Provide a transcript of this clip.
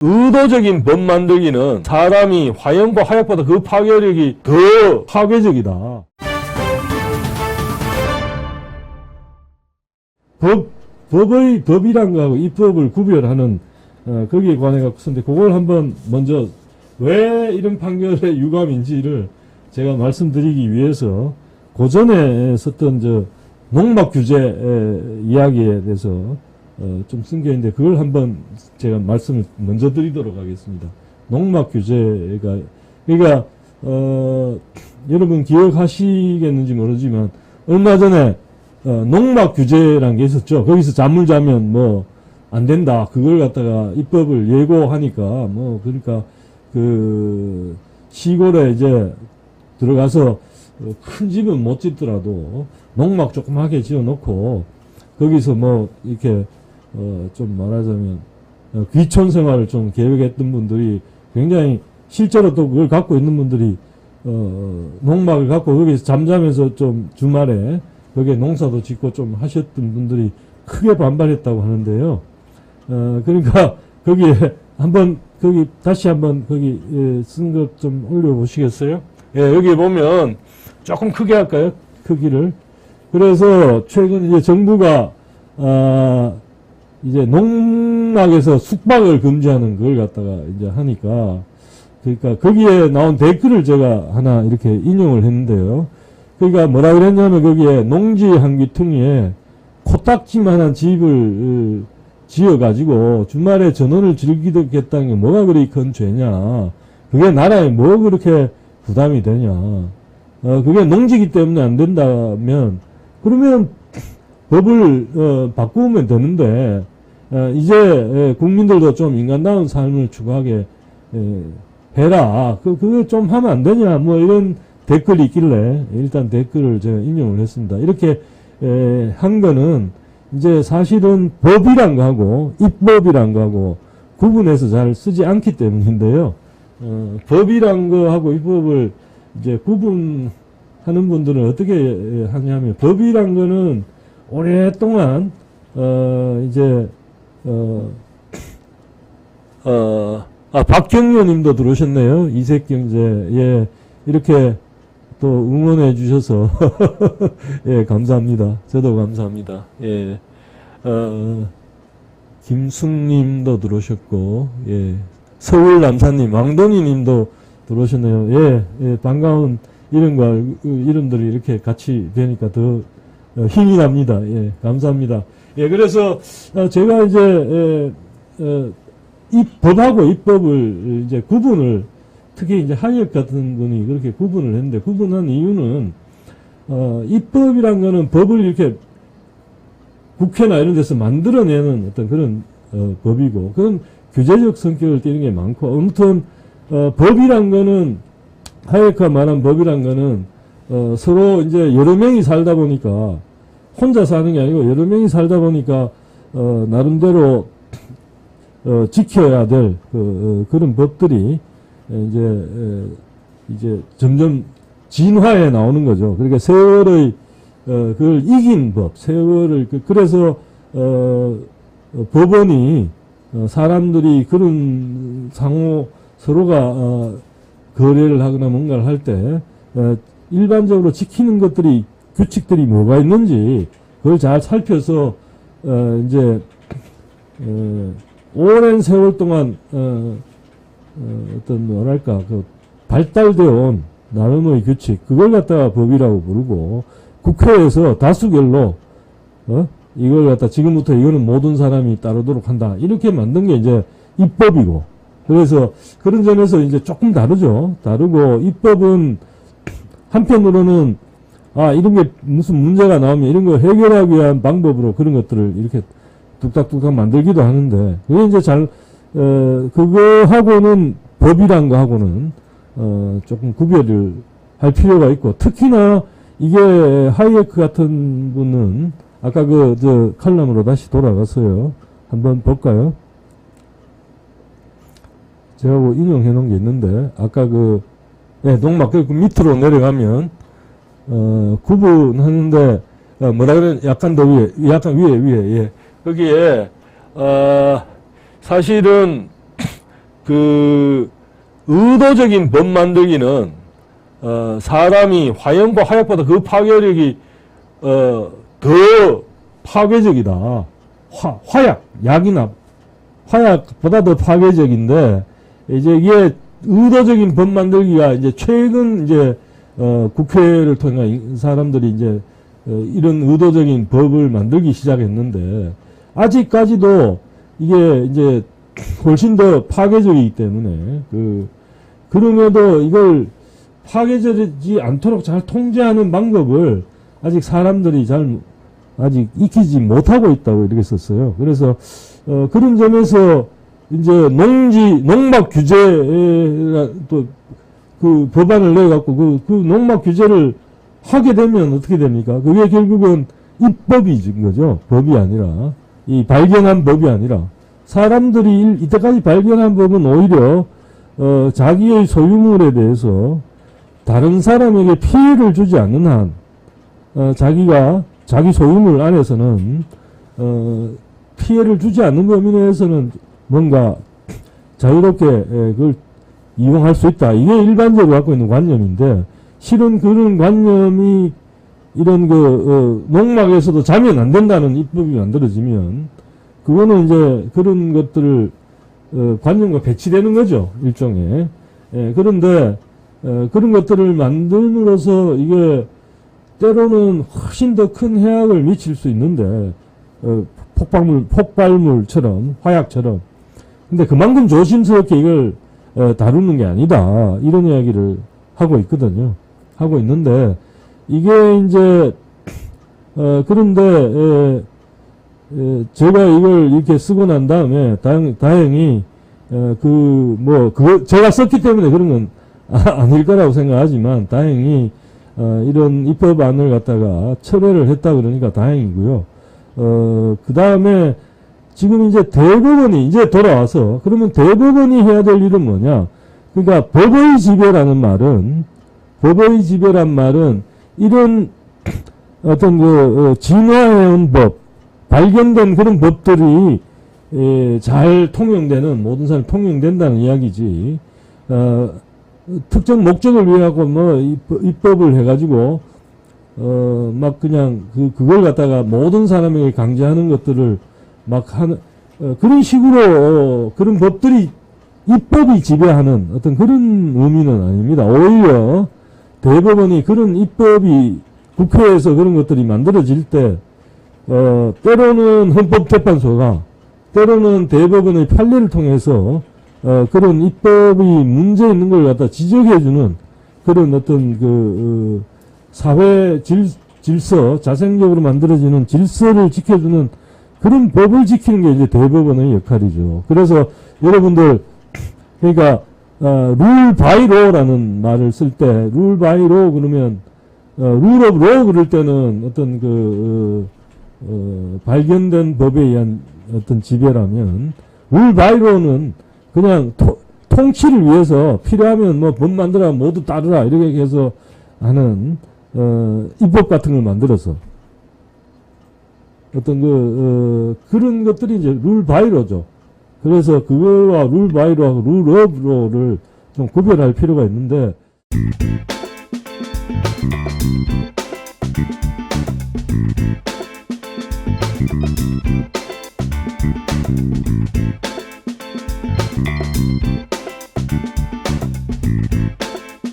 의도적인 법 만들기는 사람이 화형과 화약보다 그 파괴력이 더 파괴적이다. 법이란 거하고 입법을 구별하는 거기에 관해 갖고서인데 그걸 한번 먼저 왜 이런 판결의 유감인지를 제가 말씀드리기 위해서 고전에 썼던 농막 규제 이야기에 대해서 좀 쓴 게 있는데 그걸 한번 제가 말씀을 먼저 드리도록 하겠습니다. 농막 규제가 그러니까 여러분 기억하시겠는지 모르지만 얼마 전에 농막 규제라는 게 있었죠. 거기서 잠을 자면 뭐 안 된다. 그걸 갖다가 입법을 예고하니까 뭐 그러니까 그 시골에 이제 들어가서 큰 집은 못 짓더라도 농막 조그맣게 지어놓고 거기서 뭐 이렇게 좀 말하자면 귀촌 생활을 좀 계획했던 분들이 굉장히 실제로 또 그걸 갖고 있는 분들이 농막을 갖고 거기서 잠자면서 좀 주말에 거기에 농사도 짓고 좀 하셨던 분들이 크게 반발했다고 하는데요. 그러니까 거기에 한번 거기 다시 한번 거기 쓴 것 좀 올려보시겠어요? 예, 여기 보면 조금 크게 할까요? 크기를. 그래서 최근 이제 정부가 이제 농막에서 숙박을 금지하는 걸 갖다가 이제 하니까 그러니까 거기에 나온 댓글을 제가 하나 이렇게 인용을 했는데요. 그러니까 뭐라 그랬냐면 거기에 농지 한 귀퉁이에 코딱지만한 집을 지어가지고 주말에 전원을 즐기겠다는 게 뭐가 그리 큰 죄냐. 그게 나라에 뭐 그렇게 부담이 되냐. 그게 농지기 때문에 안 된다면 그러면 법을 바꾸면 되는데 이제 국민들도 좀 인간다운 삶을 추구하게 해라. 그거 좀 하면 안 되냐. 뭐 이런 댓글이 있길래 일단 댓글을 제가 인용을 했습니다. 이렇게 한 거는 이제 사실은 법이란 거하고 입법이란 거하고 구분해서 잘 쓰지 않기 때문인데요. 법이란 거하고 입법을 이제 구분하는 분들은 어떻게 하냐면 법이란 거는 오랫동안 박경료 님도 들어오셨네요. 이색경제. 예, 이렇게 또 응원해 주셔서 예, 감사합니다. 저도 감사합니다. 예, 김숙님도 들어오셨고, 예, 서울 남사님, 왕돈이님도 들어오셨네요. 예, 예, 반가운 이름들이 이렇게 같이 되니까 더 힘이 납니다. 예, 감사합니다. 예, 그래서 제가 이제 이 법하고 입법을 이제 구분을 특히 이제 하이역 같은 분이 그렇게 구분을 했는데 구분한 이유는 입법이란 거는 법을 이렇게 국회나 이런 데서 만들어내는 어떤 그런 법이고 그건 규제적 성격을 띠는 게 많고 아무튼 법이란 거는 하이역가 말한 법이란 거는 서로 이제 여러 명이 살다 보니까 혼자 사는 게 아니고 여러 명이 살다 보니까 나름대로 지켜야 될 그런 법들이 이제 점점 진화해 나오는 거죠. 그러니까 세월의 그걸 이긴 법, 세월을 그래서 법원이 사람들이 그런 상호 서로가 거래를 하거나 뭔가를 할 때 일반적으로 지키는 것들이 규칙들이 뭐가 있는지 그걸 잘 살펴서 이제 오랜 세월 동안 어떤 뭐랄까 그 발달되어 온 나름의 규칙 그걸 갖다가 법이라고 부르고 국회에서 다수결로 이걸 갖다 지금부터 이거는 모든 사람이 따르도록 한다 이렇게 만든 게 이제 입법이고 그래서 그런 점에서 이제 조금 다르죠. 다르고 입법은 한편으로는 이런 게 무슨 문제가 나오면 이런 거 해결하기 위한 방법으로 그런 것들을 이렇게 뚝딱뚝딱 만들기도 하는데 그게 이제 그거하고는 법이란 거하고는 조금 구별을 할 필요가 있고 특히나 이게 하이에크 같은 분은 아까 칼럼으로 다시 돌아가서요. 한번 볼까요? 제가 인용해 놓은 게 있는데 아까 농막 그 밑으로 내려가면 구분하는데 뭐라 그래 약간 더 위에 약간 위에 예. 거기에 사실은 그 의도적인 법 만들기는 사람이 화염과 화약보다 그 파괴력이 더 파괴적이다. 화약, 약이나 화약보다 더 파괴적인데, 이제 이게 의도적인 법 만들기가 이제 최근 이제 국회를 통해 사람들이 이제 이런 의도적인 법을 만들기 시작했는데, 아직까지도 이게 이제 훨씬 더 파괴적이기 때문에 그럼에도 이걸 파괴되지 않도록 잘 통제하는 방법을 아직 사람들이 아직 익히지 못하고 있다고 이렇게 썼어요. 그래서 그런 점에서 이제 농막 규제 또 그 법안을 내갖고 그 농막 규제를 하게 되면 어떻게 됩니까? 그게 결국은 입법이 거죠. 법이 아니라 이 발견한 법이 아니라 사람들이 이때까지 발견한 법은 오히려 자기의 소유물에 대해서 다른 사람에게 피해를 주지 않는 한 자기가 자기 소유물 안에서는 피해를 주지 않는 범위 내에서는 뭔가 자유롭게 그걸 이용할 수 있다. 이게 일반적으로 갖고 있는 관념인데, 실은 그런 관념이 이런 농막에서도 자면 안 된다는 입법이 만들어지면 그거는 이제 그런 것들을 관념과 배치되는 거죠, 일종의. 그런데 그런 것들을 만듦으로써 이게 때로는 훨씬 더 큰 해악을 미칠 수 있는데, 폭발물처럼, 화약처럼. 근데 그만큼 조심스럽게 이걸 다루는 게 아니다. 이런 이야기를 하고 있거든요. 하고 있는데, 이게 이제, 그런데, 제가 이걸 이렇게 쓰고 난 다음에, 다행히, 제가 썼기 때문에 그런 건 아닐 거라고 생각하지만, 다행히, 이런 입법안을 갖다가 철회를 했다 그러니까 다행이고요. 그 다음에 지금 이제 대법원이 이제 돌아와서 그러면 대법원이 해야 될 일은 뭐냐? 그러니까 법의 지배란 말은 이런 어떤 진화해온 법, 발견된 그런 법들이 잘 통용되는 모든 사람이 통용된다는 이야기지. 특정 목적을 위해 갖고 입법을 해가지고 막 그냥 그걸 갖다가 모든 사람에게 강제하는 것들을 막 하는 그런 식으로 그런 법들이 입법이 지배하는 어떤 그런 의미는 아닙니다. 오히려 대법원이 그런 입법이 국회에서 그런 것들이 만들어질 때 때로는 헌법재판소가 때로는 대법원의 판례를 통해서 그런 입법이 문제 있는 걸 갖다 지적해주는 그런 어떤 사회 질서, 자생적으로 만들어지는 질서를 지켜주는 그런 법을 지키는 게 이제 대법원의 역할이죠. 그래서 여러분들, 그러니까, 룰 바이 로라는 말을 쓸 때, 룰 바이 로 그러면, 룰 오브 로 그럴 때는 어떤 발견된 법에 의한 어떤 지배라면, 룰 바이 로는 그냥 통치를 위해서 필요하면 법 만들어 모두 따르라 이렇게 해서 하는 입법 같은 걸 만들어서 어떤 그런 것들이 이제 룰 바이로죠. 그래서 그거와 룰 바이로하고 룰 오브 로를 좀 구별할 필요가 있는데